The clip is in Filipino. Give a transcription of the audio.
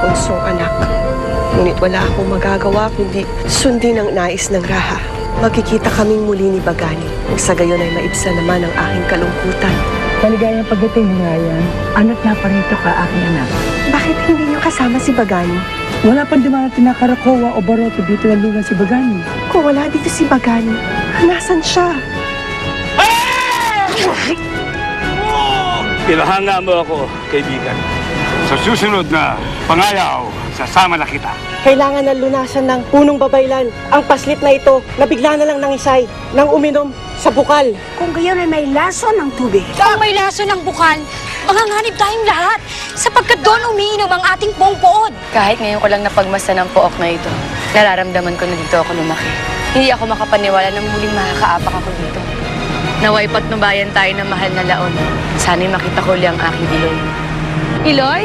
punsong anak. Ngunit wala akong magagawa kundi sundin ang nais ng Raha. Magkikita kaming muli ni Bagani. Nang sa gayon ay maibsan naman ang aking kalungkutan. Maligayang pagdating ni Ryan. Anak na parito ka, aking anak. Bakit hindi niyo kasama si Bagani? Wala pang dumarating na Karakowa o Baroto dito ng lugan si Bagani. Kung wala dito si Bagani, nasan siya? Pinahanga mo ako, kaibigan. Sa susunod na pangayaw, sasama na kita. Kailangan na lunasan ng punong babaylan ang paslit na ito na bigla na lang nangisay nang uminom sa bukal. Kung gayon ay may laso ng tubig. Kung may laso ng bukal, manganganib tayong lahat sapagkat doon umiinom ang ating buong pood. Kahit ngayon ko lang napagmasdan ang pook na ito, nararamdaman ko na dito ako lumaki. Hindi ako makapaniwala na muling makakaapak ako dito. Naway patnubayan tayo ng mahal na laon. Sana'y makita ko ulit ang aking Iloy. Iloy?